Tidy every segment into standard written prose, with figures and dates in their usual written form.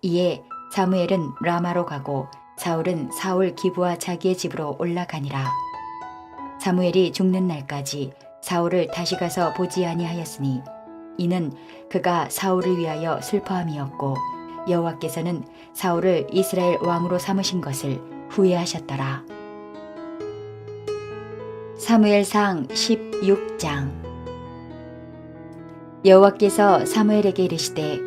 이에 사무엘은 라마로 가고 사울은 사울 기브와 자기의 집으로 올라가니라. 사무엘이 죽는 날까지 사울을 다시 가서 보지 아니하였으니 이는 그가 사울을 위하여 슬퍼함이었고 여호와께서는 사울을 이스라엘 왕으로 삼으신 것을 후회하셨더라. 사무엘상 16장. 여호와께서 사무엘에게 이르시되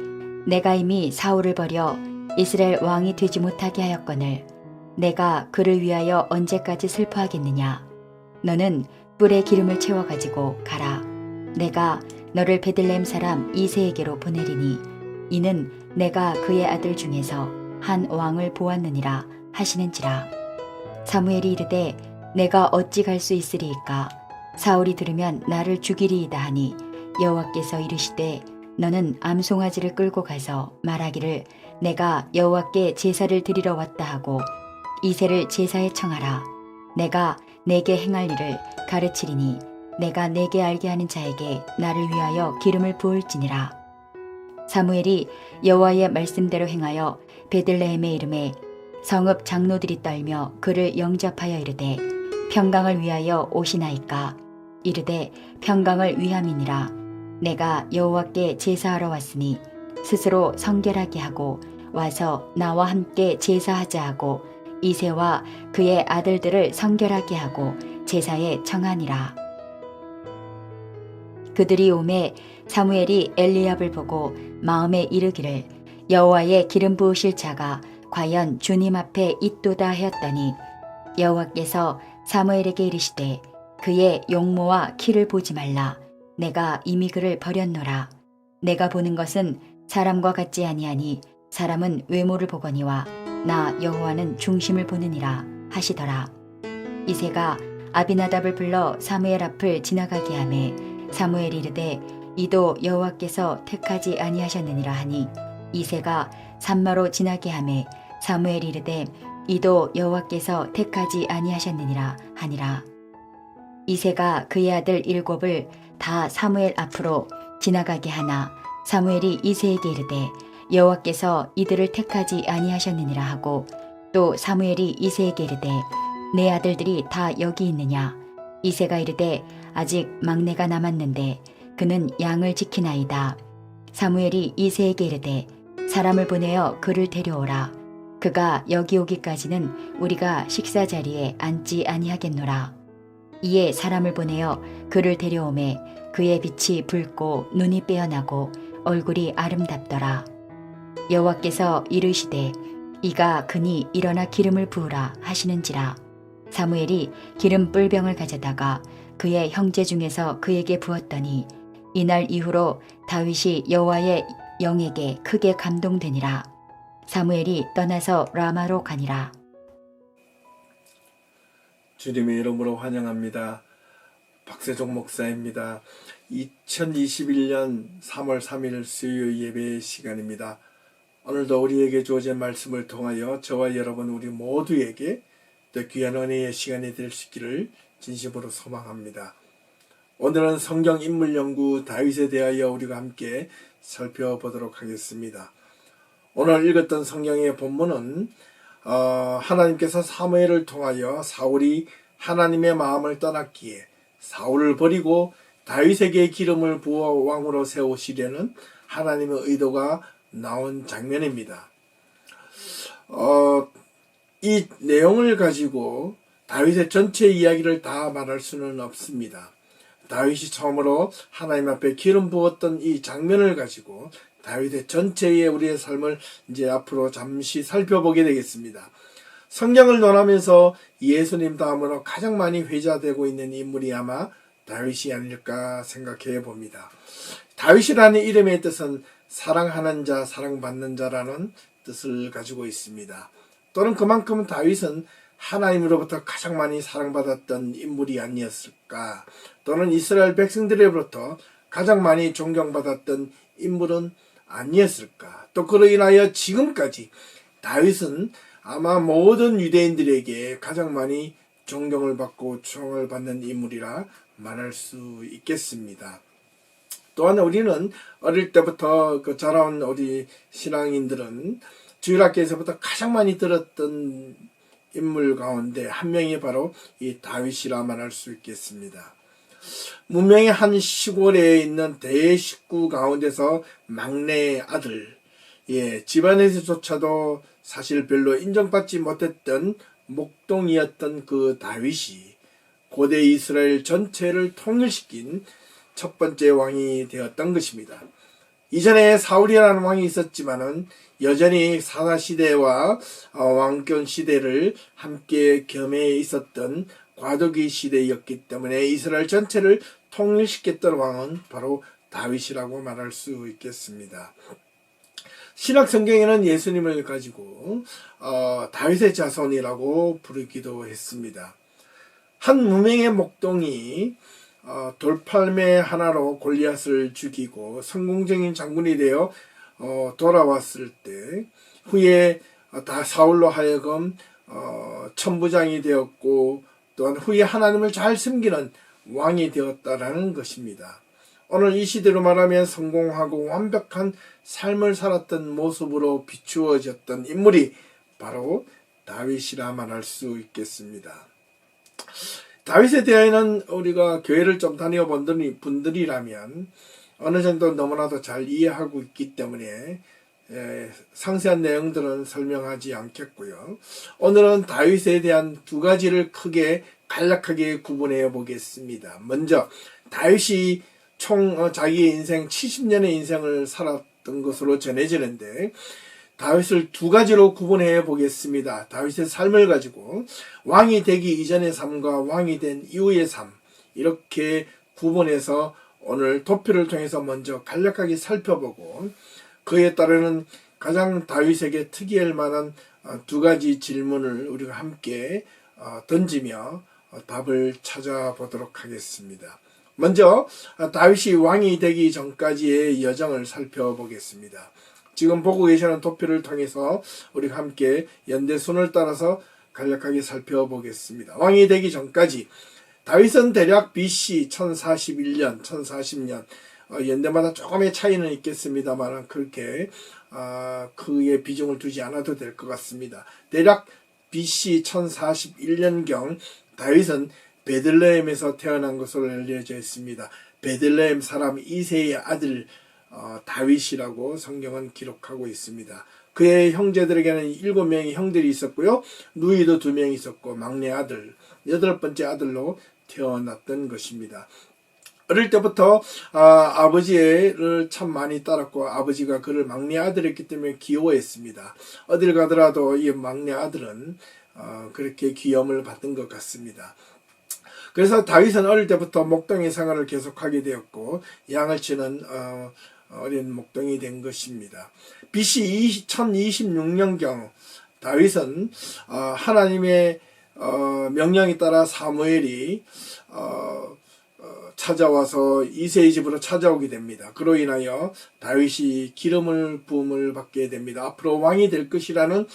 내가 이미 사울을 버려 이스라엘 왕이 되지 못하게 하였거늘 내가 그를 위하여 언제까지 슬퍼하겠느냐. 너는 뿔에 기름을 채워가지고 가라. 내가 너를 베들레헴 사람 이새에게로 보내리니 이는 내가 그의 아들 중에서 한 왕을 보았느니라 하시는지라. 사무엘이 이르되 내가 어찌 갈 수 있으리이까. 사울이 들으면 나를 죽이리이다 하니 여호와께서 이르시되 너는 암송아지를 끌고 가서 말하기를 내가 여호와께 제사를 드리러 왔다 하고 이새를 제사에 청하라. 내가 내게 행할 일을 가르치리니 내가 내게 알게 하는 자에게 나를 위하여 기름을 부을지니라. 사무엘이 여호와의 말씀대로 행하여 베들레헴의 이름에 성읍 장로들이 떨며 그를 영접하여 이르되 평강을 위하여 오시나이까. 이르되 평강을 위함이니라. 내가 여호와께 제사하러 왔으니 스스로 성결하게 하고 와서 나와 함께 제사하자 하고 이새와 그의 아들들을 성결하게 하고 제사에 청하니라. 그들이 오매 사무엘이 엘리압을 보고 마음에 이르기를 여호와의 기름 부으실 자가 과연 주님 앞에 있도다 하였더니 여호와께서 사무엘에게 이르시되 그의 용모와 키를 보지 말라. 내가 이미 그를 버렸노라. 내가 보는 것은 사람과 같지 아니하니 사람은 외모를 보거니와 나 여호와는 중심을 보느니라 하시더라. 이새가 아비나답을 불러 사무엘 앞을 지나가게 하매 사무엘이 이르되 이도 여호와께서 택하지 아니하셨느니라 하니 이새가 산마로 지나게 하매 사무엘이 이르되 이도 여호와께서 택하지 아니하셨느니라 하니라. 이새가 그의 아들 7을 다 사무엘 앞으로 지나가게 하나 사무엘이 이새에게 이르되 여호와께서 이들을 택하지 아니하셨느니라 하고 또 사무엘이 이새에게 이르되 내 아들들이 다 여기 있느냐. 이새가 이르되 아직 막내가 남았는데 그는 양을 지키나이다. 사무엘이 이새에게 이르되 사람을 보내어 그를 데려오라. 그가 여기 오기까지는 우리가 식사 자리에 앉지 아니하겠노라. 이에 사람을 보내어 그를 데려오매 그의 빛이 붉고 눈이 빼어나고 얼굴이 아름답더라. 여호와께서 이르시되 이가 그니 일어나 기름을 부으라 하시는지라. 사무엘이 기름 뿔병을 가져다가 그의 형제 중에서 그에게 부었더니 이날 이후로 다윗이 여호와의 영에게 크게 감동되니라. 사무엘이 떠나서 라마로 가니라. 주님의 이름으로 환영합니다. 박세종 목사입니다. 2021년 3월 3일 수요 예배 시간입니다. 오늘도 우리에게 주어진 말씀을 통하여 저와 여러분 우리 모두에게 더 귀한 은혜의 시간이 될 수 있기를 진심으로 소망합니다. 오늘은 성경 인물 연구 다윗에 대하여 우리가 함께 살펴보도록 하겠습니다. 오늘 읽었던 성경의 본문은 하나님께서 사무엘을 통하여 사울이 하나님의 마음을 떠났기에 사울을 버리고 다윗에게 기름을 부어 왕으로 세우시려는 하나님의 의도가 나온 장면입니다. 이 내용을 가지고 다윗의 전체 이야기를 다 말할 수는 없습니다. 다윗이 처음으로 하나님 앞에 기름 부었던 이 장면을 가지고 다윗의 전체의 우리의 삶을 이제 앞으로 잠시 살펴보게 되겠습니다. 성경을 논하면서 예수님 다음으로 가장 많이 회자되고 있는 인물이 아마 다윗이 아닐까 생각해 봅니다. 다윗이라는 이름의 뜻은 사랑하는 자, 사랑받는 자라는 뜻을 가지고 있습니다. 또는 그만큼 다윗은 하나님으로부터 가장 많이 사랑받았던 인물이 아니었을까, 또는 이스라엘 백성들로부터 가장 많이 존경받았던 인물은 아니었을까. 또 그로 인하여 지금까지 다윗은 아마 모든 유대인들에게 가장 많이 존경을 받고 추앙을 받는 인물이라 말할 수 있겠습니다. 또한 우리는 어릴 때부터 그 자라온 우리 신앙인들은 주일학교에서부터 가장 많이 들었던 인물 가운데 한 명이 바로 이 다윗이라 말할 수 있겠습니다. 문명의 한 시골에 있는 대식구 가운데서 막내 아들, 집안에서조차도 사실 별로 인정받지 못했던 목동이었던 그 다윗이 고대 이스라엘 전체를 통일시킨 첫 번째 왕이 되었던 것입니다. 이전에 사울이라는 왕이 있었지만은 여전히 사사시대와 왕권 시대를 함께 겸해 있었던 과도기 시대였기 때문에 이스라엘 전체를 통일시켰던 왕은 바로 다윗이라고 말할 수 있겠습니다. 신약 성경에는 예수님을 가지고 다윗의 자손이라고 부르기도 했습니다. 한 무명의 목동이 돌팔매 하나로 골리앗을 죽이고 성공적인 장군이 되어 돌아왔을 때 후에 다 사울로 하여금 천부장이 되었고 또한 후에 하나님을 잘 섬기는 왕이 되었다라는 것입니다. 오늘 이 시대로 말하면 성공하고 완벽한 삶을 살았던 모습으로 비추어졌던 인물이 바로 다윗이라 말할 수 있겠습니다. 다윗에 대해서는 우리가 교회를 좀 다녀본 분들이라면 어느 정도 너무나도 잘 이해하고 있기 때문에 상세한 내용들은 설명하지 않겠고요. 오늘은 다윗에 대한 두 가지를 크게 간략하게 구분해 보겠습니다. 먼저 다윗이 총 자기 인생 70년의 인생을 살았던 것으로 전해지는데 다윗을 두 가지로 구분해 보겠습니다. 다윗의 삶을 가지고 왕이 되기 이전의 삶과 왕이 된 이후의 삶, 이렇게 구분해서 오늘 도표를 통해서 먼저 간략하게 살펴보고 그에 따르는 가장 다윗에게 특이할 만한 두 가지 질문을 우리가 함께 던지며 답을 찾아보도록 하겠습니다. 먼저 다윗이 왕이 되기 전까지의 여정을 살펴보겠습니다. 지금 보고 계시는 도표를 통해서 우리가 함께 연대순을 따라서 간략하게 살펴보겠습니다. 왕이 되기 전까지 다윗은 대략 BC 1041년, 1040년 연대마다 조금의 차이는 있겠습니다만 그렇게 그의 비중을 두지 않아도 될 것 같습니다. 대략 BC 1041년경 다윗은 베들레헴에서 태어난 것으로 알려져 있습니다. 베들레헴 사람 이새의 아들 다윗이라고 성경은 기록하고 있습니다. 그의 형제들에게는 7명의 형들이 있었고요. 누이도 2명 있었고 막내 아들, 8번째 아들로 태어났던 것입니다. 어릴 때부터 아버지를 참 많이 따랐고 아버지가 그를 막내 아들이었기 때문에 귀여워했습니다. 어딜 가더라도 이 막내 아들은 그렇게 귀여움을 받은 것 같습니다. 그래서 다윗은 어릴 때부터 목동의 생활을 계속하게 되었고 양을 치는 어린 목동이 된 것입니다. BC 1026년경 다윗은 하나님의 명령에 따라 사무엘이 찾아와서 이새의 집으로 찾아오게 됩니다. 그로 인하여 다윗이 기름을 부음을 받게 됩니다. 앞으로 왕이 될 것이라는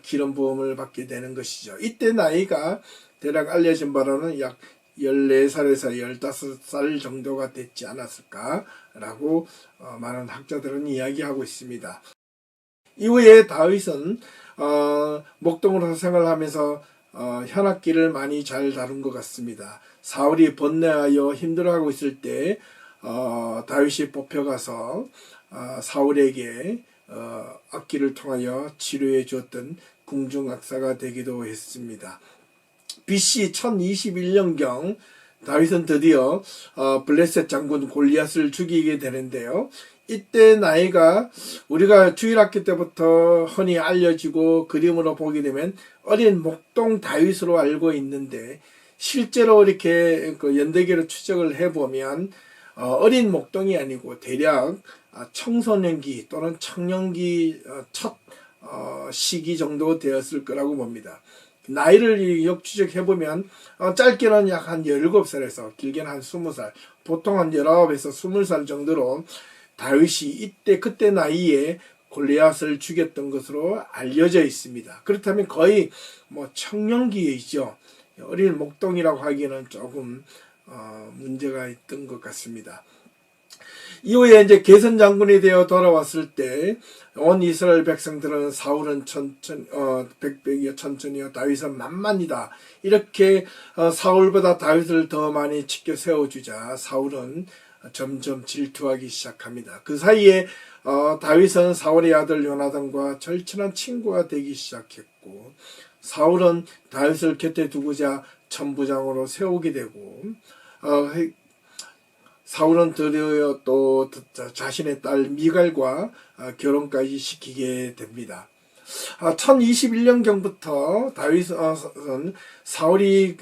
기름 부음을 받게 되는 것이죠. 이때 나이가 대략 알려진 바로는 약 14살에서 15살 정도가 됐지 않았을까라고 많은 학자들은 이야기하고 있습니다. 이후에 다윗은 목동으로 생활하면서 현악기를 많이 잘 다룬 것 같습니다. 사울이 번뇌하여 힘들어하고 있을 때 다윗이 뽑혀가서 사울에게 악기를 통하여 치료해 주었던 궁중악사가 되기도 했습니다. BC 1021년경 다윗은 드디어 블레셋 장군 골리앗을 죽이게 되는데요. 이때 나이가 우리가 주일학교 때부터 흔히 알려지고 그림으로 보게 되면 어린 목동 다윗으로 알고 있는데 실제로 이렇게 그 연대기로 추적을 해보면 어린 목동이 아니고 대략 청소년기 또는 청년기 첫 시기 정도 되었을 거라고 봅니다. 나이를 역추적해보면 짧게는 약 한 17살에서 길게는 한 20살, 보통 한 19에서 20살 정도로 다윗이 그때 나이에 골리앗을 죽였던 것으로 알려져 있습니다. 그렇다면 거의 청년기이죠. 어린 목동이라고 하기에는 조금 문제가 있던 것 같습니다. 이후에 이제 게선 장군이 되어 돌아왔을 때 온 이스라엘 백성들은 사울은 백백이여 천천히여 다윗은 만만이다. 이렇게 사울보다 다윗을 더 많이 치켜 세워주자 사울은 점점 질투하기 시작합니다. 그 사이에 다윗은 사울의 아들 요나단과 절친한 친구가 되기 시작했고 사울은 다윗을 곁에 두고자 천부장으로 세우게 되고 사울은 드디어 또 자신의 딸 미갈과 결혼까지 시키게 됩니다. 1021년경부터 다윗은 사울이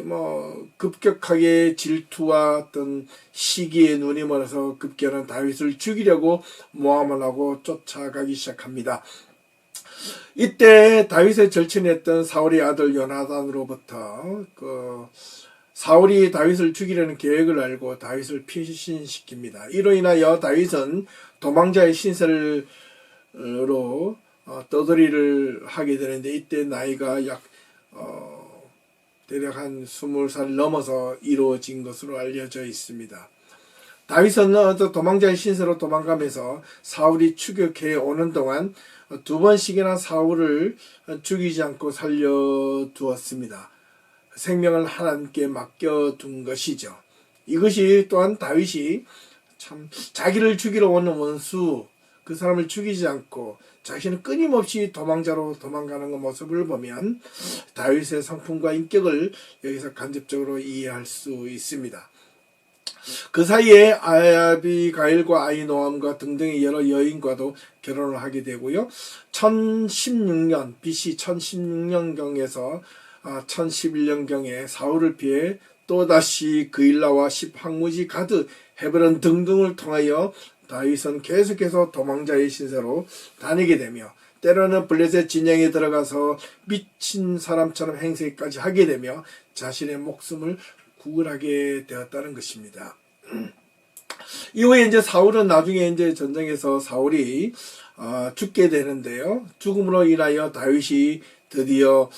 급격하게 질투와 어떤 시기에 눈이 멀어서 급기야는 다윗을 죽이려고 모함을 하고 쫓아가기 시작합니다. 이때 다윗의 절친했던 사울의 아들 요나단으로부터 사울이 다윗을 죽이려는 계획을 알고 다윗을 피신시킵니다. 이로 인하여 다윗은 도망자의 신세로 떠돌이를 하게 되는데 이때 나이가 대략 한 20살 넘어서 이루어진 것으로 알려져 있습니다. 다윗은 도망자의 신세로 도망가면서 사울이 추격해 오는 동안 2번씩이나 사울을 죽이지 않고 살려두었습니다. 생명을 하나님께 맡겨둔 것이죠. 이것이 또한 다윗이 참 자기를 죽이러 오는 원수 그 사람을 죽이지 않고 자신은 끊임없이 도망자로 도망가는 모습을 보면 다윗의 성품과 인격을 여기서 간접적으로 이해할 수 있습니다. 그 사이에 아비가일과 아히노암과 등등의 여러 여인과도 결혼을 하게 되고요. 1016년 BC 1016년경에서 1011년경에 사울을 피해 또다시 그일라와 십항무지 가드 헤브론 등등을 통하여 다윗은 계속해서 도망자의 신세로 다니게 되며 때로는 블레셋 진영에 들어가서 미친 사람처럼 행세까지 하게 되며 자신의 목숨을 구걸하게 되었다는 것입니다. 이후에 이제 사울은 나중에 이제 전쟁에서 사울이 죽게 되는데요. 죽음으로 인하여 다윗이 드디어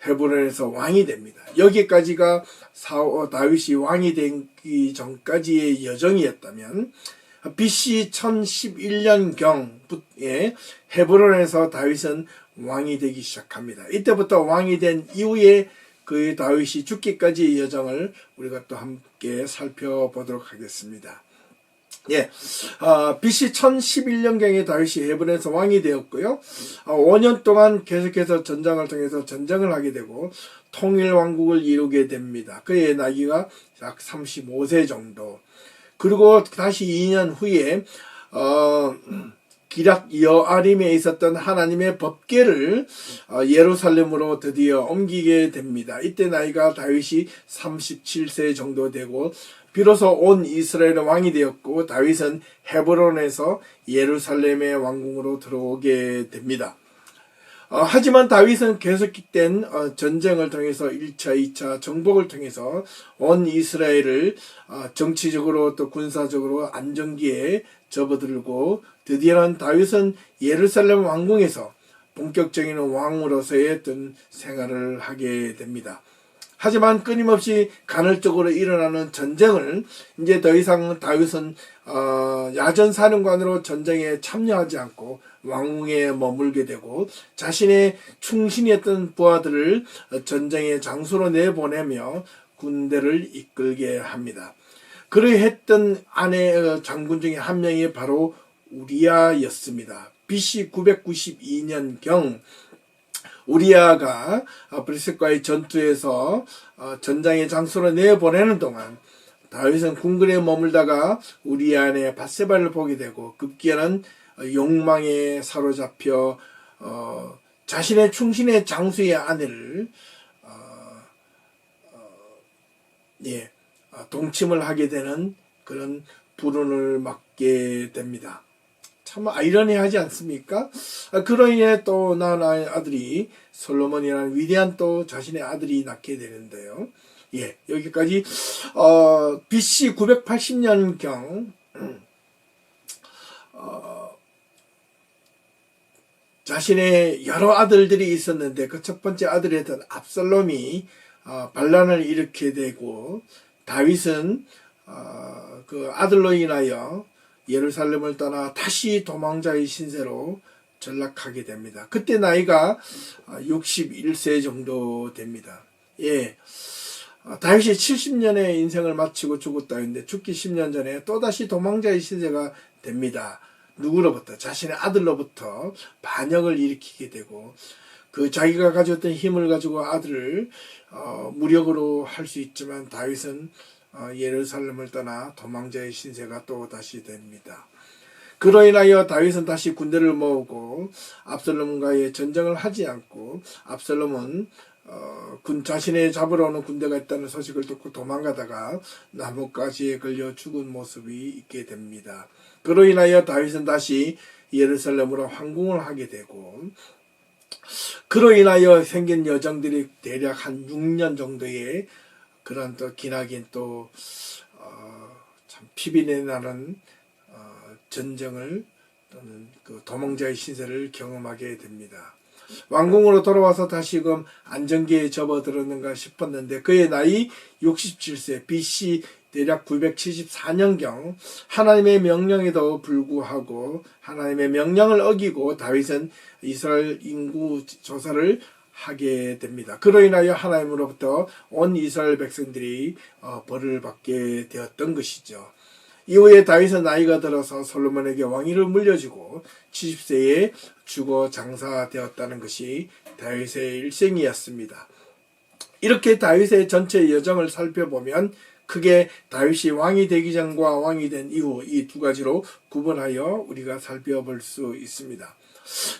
헤브론에서 왕이 됩니다. 여기까지가 다윗이 왕이 되기 전까지의 여정이었다면 BC 1011년경에 헤브론에서 다윗은 왕이 되기 시작합니다. 이때부터 왕이 된 이후에 그 다윗이 죽기까지의 여정을 우리가 또 함께 살펴보도록 하겠습니다. BC 1011년경에 다윗이 헤브론에서 왕이 되었고요. 5년 동안 계속해서 전장을 통해서 전쟁을 하게 되고 통일왕국을 이루게 됩니다. 그의 나이가 약 35세 정도. 그리고 다시 2년 후에 기럇 여아림에 있었던 하나님의 법궤를 예루살렘으로 드디어 옮기게 됩니다. 이때 나이가 다윗이 37세 정도 되고 비로소 온 이스라엘의 왕이 되었고 다윗은 헤브론에서 예루살렘의 왕궁으로 들어오게 됩니다. 하지만 다윗은 계속된 전쟁을 통해서 1차, 2차 정복을 통해서 온 이스라엘을 정치적으로 또 군사적으로 안정기에 접어들고 드디어는 다윗은 예루살렘 왕궁에서 본격적인 왕으로서의 어떤 생활을 하게 됩니다. 하지만 끊임없이 간헐적으로 일어나는 전쟁을 이제 더 이상 다윗은 야전사령관으로 전쟁에 참여하지 않고 왕궁에 머물게 되고 자신의 충신이었던 부하들을 전쟁의 장소로 내보내며 군대를 이끌게 합니다. 그러했던 아내 장군 중에 한 명이 바로 우리아였습니다. BC 992년경 우리아가 블레셋과의 전투에서 전장의 장소로 내보내는 동안 다윗은 궁궐에 머물다가 우리아의 밧세바를 보게 되고 급기야는 욕망에 사로잡혀 자신의 충신의 장수의 아내를 동침을 하게 되는 그런 불운을 맞게 됩니다. 참 아이러니하지 않습니까? 그로 인해 또 낳은 아들이 솔로몬이라는 위대한 또 자신의 아들이 낳게 되는데요. 여기까지 BC 980년경 자신의 여러 아들들이 있었는데 그 첫 번째 아들이었던 압살롬이 반란을 일으키게 되고 다윗은 그 아들로 인하여 예루살렘을 떠나 다시 도망자의 신세로 전락하게 됩니다. 그때 나이가 61세 정도 됩니다. 예. 다윗이 70년의 인생을 마치고 죽었다 했는데 죽기 10년 전에 또다시 도망자의 신세가 됩니다. 누구로부터? 자신의 아들로부터 반역을 일으키게 되고 그 자기가 가졌던 힘을 가지고 아들을 무력으로 할 수 있지만 다윗은 예루살렘을 떠나 도망자의 신세가 또 다시 됩니다. 그로 인하여 다윗은 다시 군대를 모으고 압살롬과의 전쟁을 하지 않고 압살롬은 자신의 잡으러 오는 군대가 있다는 소식을 듣고 도망가다가 나뭇가지에 걸려 죽은 모습이 있게 됩니다. 그로 인하여 다윗은 다시 예루살렘으로 황궁을 하게 되고 그로 인하여 생긴 여정들이 대략 한 6년 정도의 그런 또 기나긴 또 참 피비내 나는 전쟁을 또는 그 도망자의 신세를 경험하게 됩니다. 왕궁으로 돌아와서 다시금 안정기에 접어들었는가 싶었는데 그의 나이 67세 BC 대략 974년경 하나님의 명령에도 불구하고 하나님의 명령을 어기고 다윗은 이스라엘 인구 조사를 하게 됩니다. 그로 인하여 하나님으로부터 온 이스라엘 백성들이 벌을 받게 되었던 것이죠. 이후에 다윗은 나이가 들어서 솔로몬에게 왕위를 물려주고 70세에 죽어 장사되었다는 것이 다윗의 일생이었습니다. 이렇게 다윗의 전체 여정을 살펴보면 크게 다윗이 왕이 되기 전과 왕이 된 이후 이 두 가지로 구분하여 우리가 살펴볼 수 있습니다.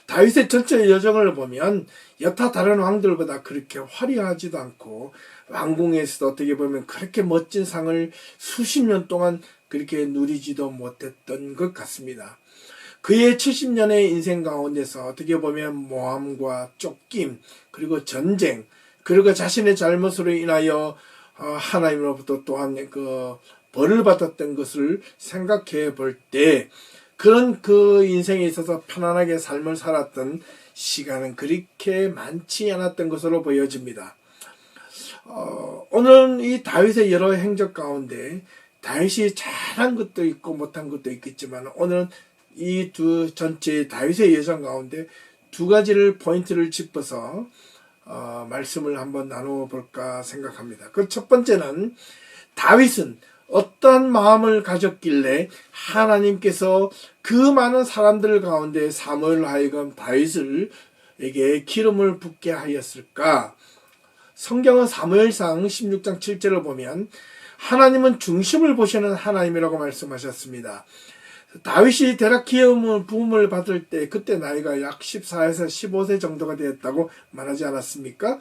다윗의 전체 여정을 보면 여타 다른 왕들보다 그렇게 화려하지도 않고 왕궁에서도 어떻게 보면 그렇게 멋진 상을 수십 년 동안 그렇게 누리지도 못했던 것 같습니다. 그의 70년의 인생 가운데서 어떻게 보면 모함과 쫓김 그리고 전쟁 그리고 자신의 잘못으로 인하여 하나님으로부터 또한 그 벌을 받았던 것을 생각해 볼 때 그런 그 인생에 있어서 편안하게 삶을 살았던 시간은 그렇게 많지 않았던 것으로 보여집니다. 오늘은 이 다윗의 여러 행적 가운데 다윗이 잘한 것도 있고 못한 것도 있겠지만 오늘은 이 두 전체 다윗의 여정 가운데 두 가지를 포인트를 짚어서 말씀을 한번 나누어 볼까 생각합니다. 그 첫 번째는 다윗은 어떤 마음을 가졌길래 하나님께서 그 많은 사람들 가운데 사무엘로 하여금 다윗에게 기름을 붓게 하였을까? 성경은 사무엘상 16장 7절을 보면 하나님은 중심을 보시는 하나님이라고 말씀하셨습니다. 다윗이 대략 기름을 부음을 받을 때 그때 나이가 약 14에서 15세 정도가 되었다고 말하지 않았습니까?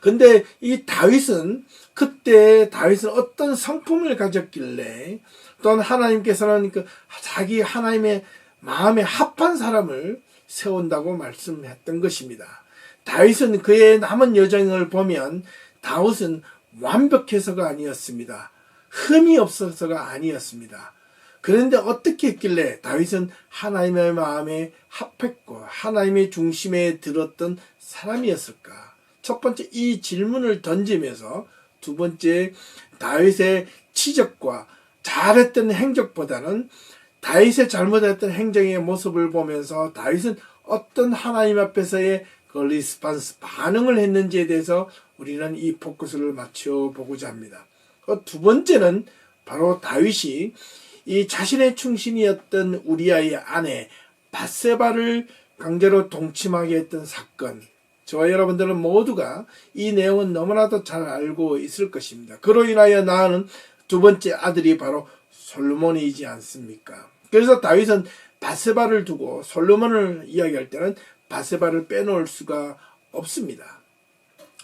근데 이 다윗은 그때 다윗은 어떤 성품을 가졌길래 또한 하나님께서는 그 자기 하나님의 마음에 합한 사람을 세운다고 말씀했던 것입니다. 다윗은 그의 남은 여정을 보면 다윗은 완벽해서가 아니었습니다. 흠이 없어서가 아니었습니다. 그런데 어떻게 했길래 다윗은 하나님의 마음에 합했고 하나님의 중심에 들었던 사람이었을까? 첫 번째 이 질문을 던지면서 두 번째 다윗의 치적과 잘했던 행적보다는 다윗의 잘못했던 행정의 모습을 보면서 다윗은 어떤 하나님 앞에서의 그 리스판스 반응을 했는지에 대해서 우리는 이 포커스를 맞춰보고자 합니다. 두 번째는 바로 다윗이 이 자신의 충신이었던 우리아의 아내 밧세바를 강제로 동침하게 했던 사건, 저와 여러분들은 모두가 이 내용은 너무나도 잘 알고 있을 것입니다. 그로 인하여 낳은 두 번째 아들이 바로 솔로몬이지 않습니까? 그래서 다윗은 밧세바를 두고 솔로몬을 이야기할 때는 밧세바를 빼놓을 수가 없습니다.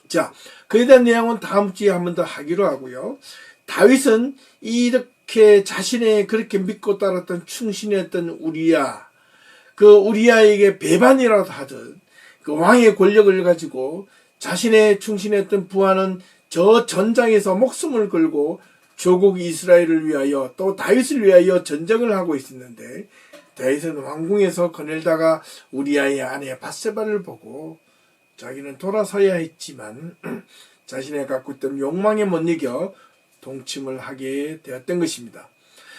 자, 그에 대한 내용은 다음 주에 한 번 더 하기로 하고요. 다윗은 이렇게 자신의 그렇게 믿고 따랐던 충신이었던 우리아, 그 우리아에게 배반이라도 하듯 그 왕의 권력을 가지고 자신의 충신했던 부하는 저 전장에서 목숨을 걸고 조국 이스라엘을 위하여 또 다윗을 위하여 전쟁을 하고 있었는데 다윗은 왕궁에서 거닐다가 우리아의 아내 밧세바를 보고 자기는 돌아서야 했지만 자신의 갖고 있던 욕망에 못 이겨 동침을 하게 되었던 것입니다.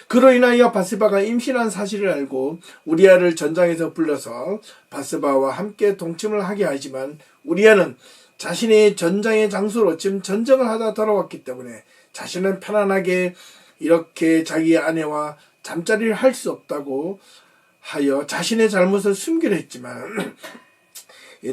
그로 인하여 바세바가 임신한 사실을 알고 우리아를 전장에서 불러서 바세바와 함께 동침을 하게 하지만 우리아는 자신의 전장의 장소로 지금 전쟁을 하다 돌아왔기 때문에 자신은 편안하게 이렇게 자기 아내와 잠자리를 할 수 없다고 하여 자신의 잘못을 숨기려 했지만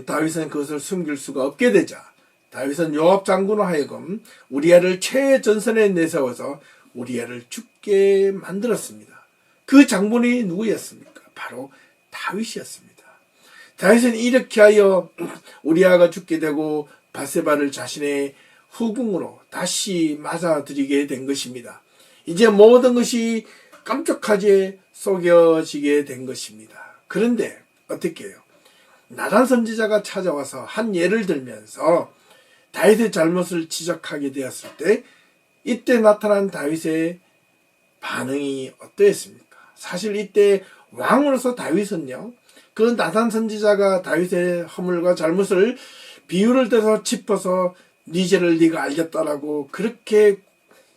다윗은 그것을 숨길 수가 없게 되자 다윗은 요압 장군으로 하여금 우리아를 최전선에 내세워서 우리아를 죽게 만들었습니다. 그 장군이 누구였습니까? 바로 다윗이었습니다. 다윗은 이렇게 하여 우리아가 죽게 되고 바세바를 자신의 후궁으로 다시 맞아들이게 된 것입니다. 이제 모든 것이 깜짝하게 속여지게 된 것입니다. 그런데 어떻게 해요? 나단 선지자가 찾아와서 한 예를 들면서 다윗의 잘못을 지적하게 되었을 때 이때 나타난 다윗의 반응이 어떠했습니까? 사실 이때 왕으로서 다윗은요, 그 나단 선지자가 다윗의 허물과 잘못을 비유를 대서 짚어서 네 죄를 네가 알겠다라고 그렇게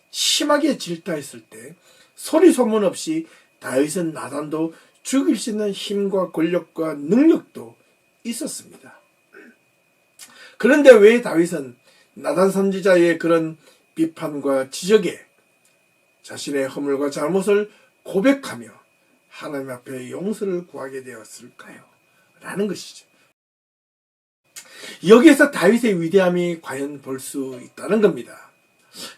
심하게 질타했을 때 소리 소문 없이 다윗은 나단도 죽일 수 있는 힘과 권력과 능력도 있었습니다. 그런데 왜 다윗은 나단 선지자의 그런 비판과 지적에 자신의 허물과 잘못을 고백하며 하나님 앞에 용서를 구하게 되었을까요? 라는 것이죠. 여기에서 다윗의 위대함이 과연 볼 수 있다는 겁니다.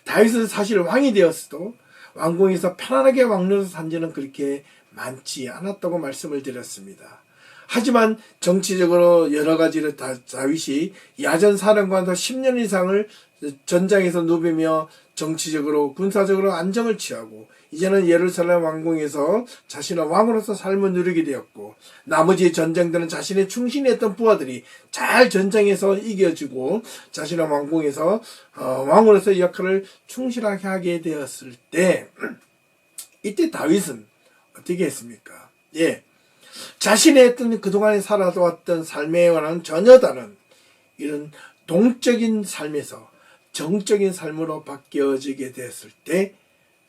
다윗은 사실 왕이 되었어도 왕궁에서 편안하게 왕로서 산 지는 그렇게 많지 않았다고 말씀을 드렸습니다. 하지만 정치적으로 여러 가지로 다윗이 야전 사령관으로 10년 이상을 전장에서 누비며 정치적으로 군사적으로 안정을 취하고 이제는 예루살렘 왕궁에서 자신의 왕으로서 삶을 누리게 되었고 나머지 전쟁들은 자신의 충신했던 부하들이 잘 전쟁에서 이겨주고 자신의 왕궁에서 왕으로서 역할을 충실하게 하게 되었을 때 이때 다윗은 어떻게 했습니까? 자신의 했던 그동안에 살아왔던 삶에와는 전혀 다른 이런 동적인 삶에서 정적인 삶으로 바뀌어지게 됐을 때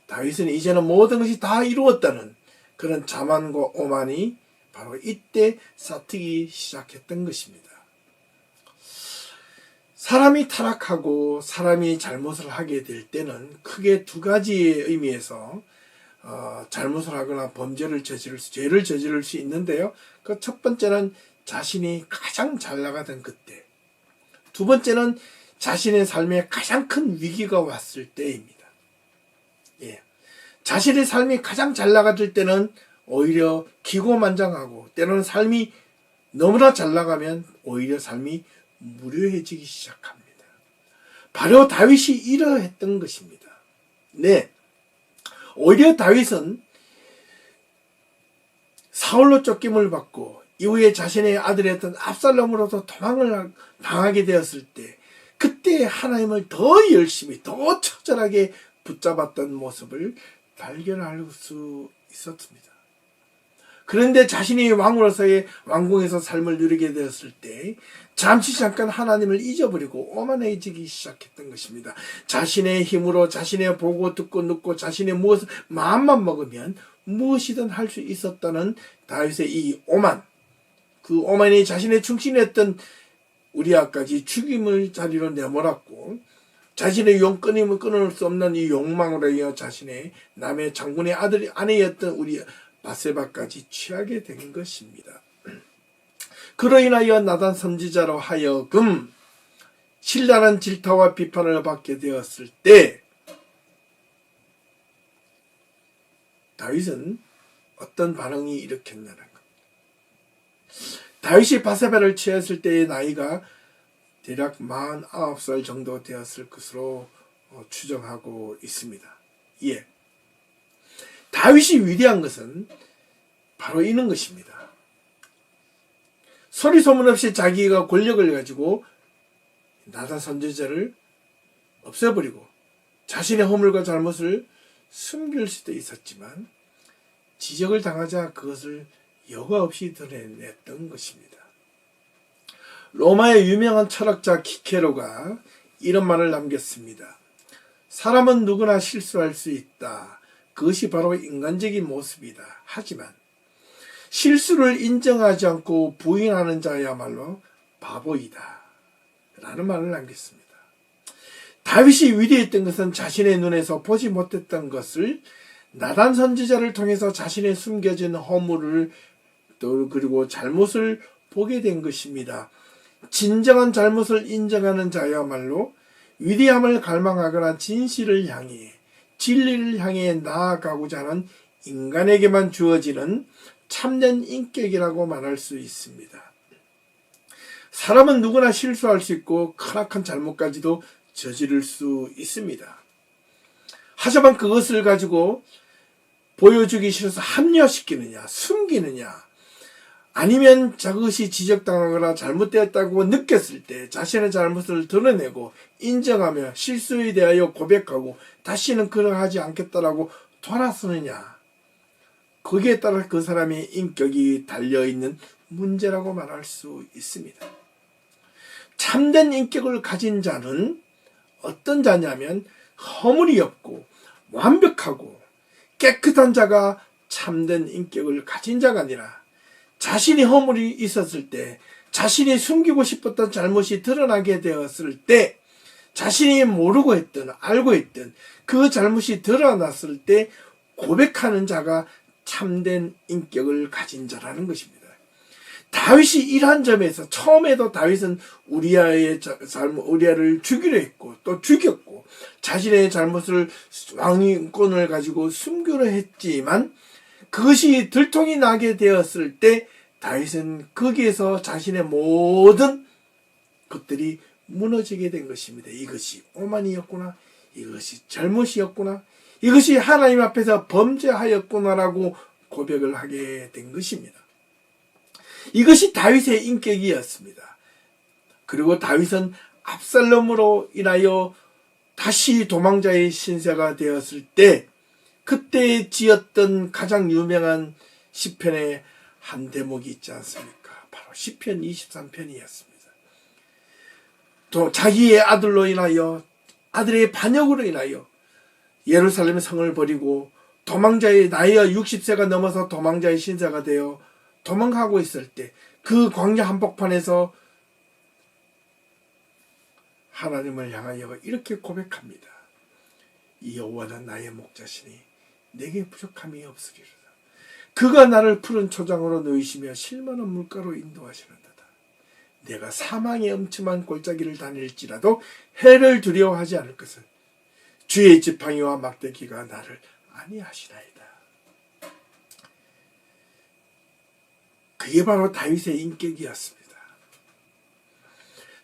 다윗은 이제는 모든 것이 다 이루었다는 그런 자만과 오만이 바로 이때 싹트기 시작했던 것입니다. 사람이 타락하고 사람이 잘못을 하게 될 때는 크게 두 가지의 의미에서 잘못을 하거나 죄를 저지를 수 있는데요. 그 첫 번째는 자신이 가장 잘 나가던 그때, 두 번째는 자신의 삶에 가장 큰 위기가 왔을 때입니다. 자신의 삶이 가장 잘 나가질 때는 오히려 기고만장하고 때로는 삶이 너무나 잘 나가면 오히려 삶이 무료해지기 시작합니다. 바로 다윗이 이러했던 것입니다. 오히려 다윗은 사울로 쫓김을 받고 이후에 자신의 아들이었던 압살롬으로서 도망을 당하게 되었을 때 그때 하나님을 더 열심히 더 처절하게 붙잡았던 모습을 발견할 수 있었습니다. 그런데 자신이 왕으로서의 왕궁에서 삶을 누리게 되었을 때 잠시 잠깐 하나님을 잊어버리고 오만해지기 시작했던 것입니다. 자신의 힘으로 자신의 보고 듣고 눕고 자신의 무엇을 마음만 먹으면 무엇이든 할 수 있었다는 다윗의 이 오만, 그 오만이 자신의 충신했던 우리아까지 죽임을 자리로 내몰았고 자신의 끊임을 끊을 수 없는 이 욕망으로 인하여 자신의 남의 장군의 아내였던 우리 바세바까지 취하게 된 것입니다. 그로 인하여 나단 선지자로 하여금 신랄한 질타와 비판을 받게 되었을 때 다윗은 어떤 반응이 일으켰냐는 것. 다윗이 바세바를 취했을 때의 나이가 대략 49살 정도 되었을 것으로 추정하고 있습니다. 다윗이 위대한 것은 바로 이런 것입니다. 소리 소문 없이 자기가 권력을 가지고 나단 선지자를 없애버리고 자신의 허물과 잘못을 숨길 수도 있었지만 지적을 당하자 그것을 여과 없이 드러냈던 것입니다. 로마의 유명한 철학자 키케로가 이런 말을 남겼습니다. 사람은 누구나 실수할 수 있다. 그것이 바로 인간적인 모습이다. 하지만 실수를 인정하지 않고 부인하는 자야말로 바보이다. 라는 말을 남겼습니다. 다윗이 위대했던 것은 자신의 눈에서 보지 못했던 것을 나단 선지자를 통해서 자신의 숨겨진 허물을 또 그리고 잘못을 보게 된 것입니다. 진정한 잘못을 인정하는 자야말로 위대함을 갈망하거나 진실을 향해 진리를 향해 나아가고자 하는 인간에게만 주어지는 참된 인격이라고 말할 수 있습니다. 사람은 누구나 실수할 수 있고 크나큰 잘못까지도 저지를 수 있습니다. 하지만 그것을 가지고 보여주기 싫어서 합리화시키느냐, 숨기느냐, 아니면 저것이 지적당하거나 잘못되었다고 느꼈을 때 자신의 잘못을 드러내고 인정하며 실수에 대하여 고백하고 다시는 그러하지 않겠다라고 돌아서느냐, 거기에 따라 그 사람의 인격이 달려있는 문제라고 말할 수 있습니다. 참된 인격을 가진 자는 어떤 자냐면 허물이 없고 완벽하고 깨끗한 자가 참된 인격을 가진 자가 아니라 자신이 허물이 있었을 때, 자신이 숨기고 싶었던 잘못이 드러나게 되었을 때, 자신이 모르고 했든 알고 했든 그 잘못이 드러났을 때 고백하는 자가 참된 인격을 가진 자라는 것입니다. 다윗이 이러한 점에서 처음에도 다윗은 우리아를 죽이려 했고 또 죽였고 자신의 잘못을 왕권을 가지고 숨기려 했지만 그것이 들통이 나게 되었을 때 다윗은 거기에서 자신의 모든 것들이 무너지게 된 것입니다. 이것이 오만이었구나, 이것이 잘못이었구나, 이것이 하나님 앞에서 범죄하였구나라고 고백을 하게 된 것입니다. 이것이 다윗의 인격이었습니다. 그리고 다윗은 압살롬으로 인하여 다시 도망자의 신세가 되었을 때 그때 지었던 가장 유명한 시편의 한 대목이 있지 않습니까? 바로 시편 23편이었습니다. 또 자기의 아들로 인하여, 아들의 반역으로 인하여 예루살렘 성을 버리고 도망자의 나이가 60세가 넘어서 도망자의 신세가 되어 도망가고 있을 때 그 광야 한복판에서 하나님을 향하여 이렇게 고백합니다. 이 여호와는 나의 목자시니 내게 부족함이 없으리로다. 그가 나를 푸른 초장으로 누이시며 실만한 물가로 인도하시는도다. 내가 사망의 엄침한 골짜기를 다닐지라도 해를 두려워하지 않을 것은 주의 지팡이와 막대기가 나를 안위하시나이다. 그게 바로 다윗의 인격이었습니다.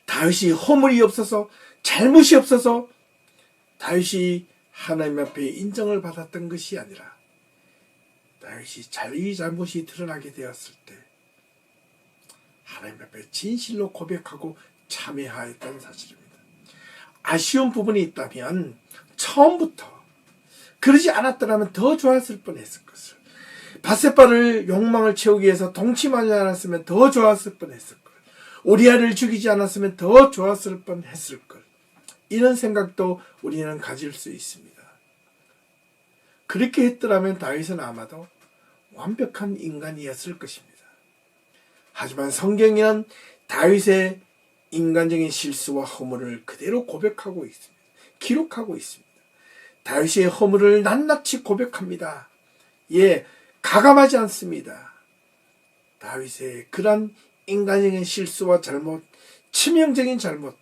다윗이 허물이 없어서 잘못이 없어서 다윗이 하나님 앞에 인정을 받았던 것이 아니라 다윗이 자기 잘못이 드러나게 되었을 때 하나님 앞에 진실로 고백하고 참회하였다는 사실입니다. 아쉬운 부분이 있다면 처음부터 그러지 않았더라면 더 좋았을 뻔했을 것을, 밧세바를 욕망을 채우기 위해서 동침하지 않았으면 더 좋았을 뻔했을 걸, 우리아를 죽이지 않았으면 더 좋았을 뻔했을 걸, 이런 생각도 우리는 가질 수 있습니다. 그렇게 했더라면 다윗은 아마도 완벽한 인간이었을 것입니다. 하지만 성경에는 다윗의 인간적인 실수와 허물을 그대로 고백하고 있습니다. 기록하고 있습니다. 다윗의 허물을 낱낱이 고백합니다. 예, 가감하지 않습니다. 다윗의 그런 인간적인 실수와 잘못, 치명적인 잘못,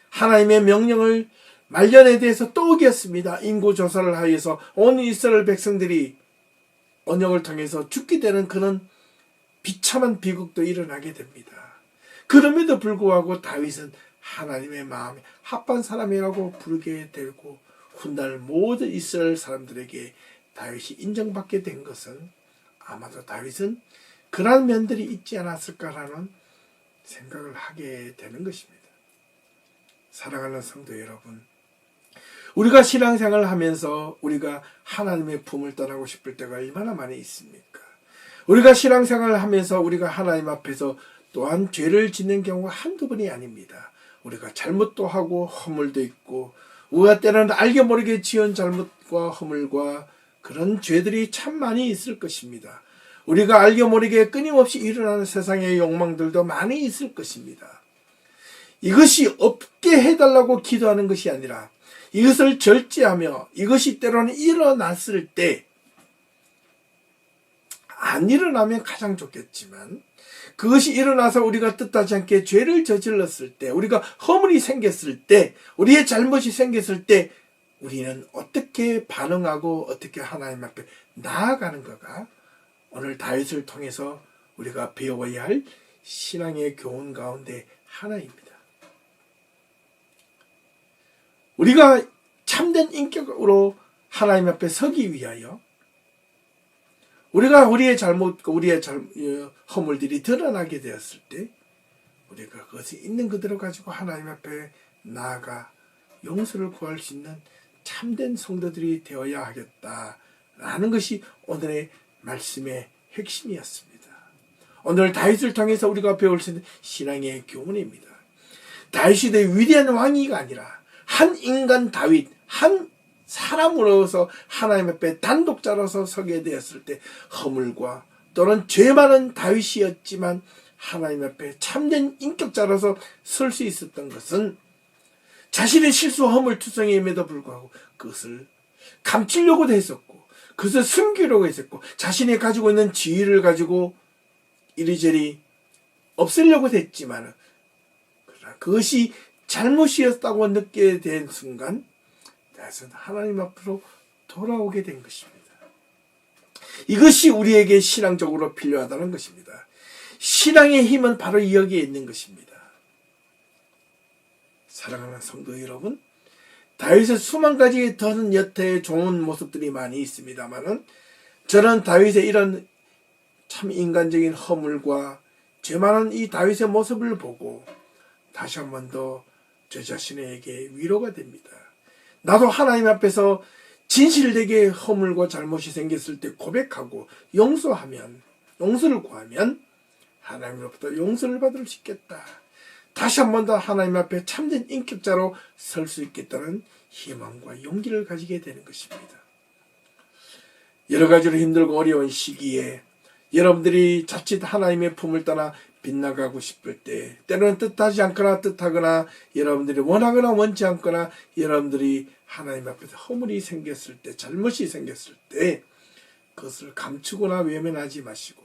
하나님의 명령을 말년에 대해서 또 어겼습니다. 인구조사를 하여서 온 이스라엘 백성들이 언역을 통해서 죽게 되는 그런 비참한 비극도 일어나게 됩니다. 그럼에도 불구하고 다윗은 하나님의 마음에 합한 사람이라고 부르게 되고 훗날 모든 이스라엘 사람들에게 다윗이 인정받게 된 것은 아마도 다윗은 그러한 면들이 있지 않았을까라는 생각을 하게 되는 것입니다. 사랑하는 성도 여러분, 우리가 신앙생활을 하면서 우리가 하나님의 품을 떠나고 싶을 때가 얼마나 많이 있습니까? 우리가 신앙생활을 하면서 우리가 하나님 앞에서 또한 죄를 짓는 경우가 한두 번이 아닙니다. 우리가 잘못도 하고 허물도 있고 우리가 때로는 알게 모르게 지은 잘못과 허물과 그런 죄들이 참 많이 있을 것입니다. 우리가 알게 모르게 끊임없이 일어나는 세상의 욕망들도 많이 있을 것입니다. 이것이 없게 해달라고 기도하는 것이 아니라 이것을 절제하며 이것이 때로는 일어났을 때 안 일어나면 가장 좋겠지만 그것이 일어나서 우리가 뜻하지 않게 죄를 저질렀을 때, 우리가 허물이 생겼을 때, 우리의 잘못이 생겼을 때 우리는 어떻게 반응하고 어떻게 하나님 앞에 나아가는가가 오늘 다윗을 통해서 우리가 배워야 할 신앙의 교훈 가운데 하나입니다. 우리가 참된 인격으로 하나님 앞에 서기 위하여 우리가 우리의 잘못과 우리의 허물들이 드러나게 되었을 때 우리가 그것이 있는 그대로 가지고 하나님 앞에 나아가 용서를 구할 수 있는 참된 성도들이 되어야 하겠다라는 것이 오늘의 말씀의 핵심이었습니다. 오늘 다윗을 통해서 우리가 배울 수 있는 신앙의 교훈입니다. 다윗이 위대한 왕이가 아니라 한 인간 다윗, 한 사람으로서 하나님 앞에 단독자로서 서게 되었을 때 허물과 또는 죄 많은 다윗이었지만 하나님 앞에 참된 인격자로서 설 수 있었던 것은 자신의 실수 허물투성임에도 불구하고 그것을 감추려고도 했었고 그것을 숨기려고 했었고 자신이 가지고 있는 지위를 가지고 이리저리 없애려고 했지만 그것이 잘못이었다고 느끼게 된 순간 하나님 앞으로 돌아오게 된 것입니다. 이것이 우리에게 신앙적으로 필요하다는 것입니다. 신앙의 힘은 바로 여기에 있는 것입니다. 사랑하는 성도 여러분, 다윗의 수만 가지 더는 여태의 좋은 모습들이 많이 있습니다만은 저는 다윗의 이런 참 인간적인 허물과 죄 많은 이 다윗의 모습을 보고 다시 한 번 더 저 자신에게 위로가 됩니다. 나도 하나님 앞에서 진실되게 허물과 잘못이 생겼을 때 고백하고 용서를 구하면 하나님으로부터 용서를 받을 수 있겠다. 다시 한 번 더 하나님 앞에 참된 인격자로 설 수 있겠다는 희망과 용기를 가지게 되는 것입니다. 여러 가지로 힘들고 어려운 시기에 여러분들이 자칫 하나님의 품을 떠나 빗나가고 싶을 때, 때로는 뜻하지 않거나 뜻하거나 여러분들이 원하거나 원치 않거나 여러분들이 하나님 앞에서 허물이 생겼을 때, 잘못이 생겼을 때 그것을 감추거나 외면하지 마시고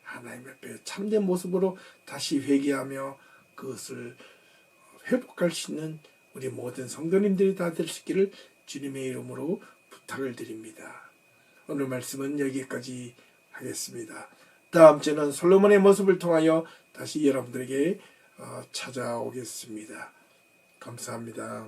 하나님 앞에 참된 모습으로 다시 회개하며 그것을 회복할 수 있는 우리 모든 성도님들이 다 될 수 있기를 주님의 이름으로 부탁을 드립니다. 오늘 말씀은 여기까지 하겠습니다. 다음 주에는 솔로몬의 모습을 통하여 다시 여러분들에게 찾아오겠습니다. 감사합니다.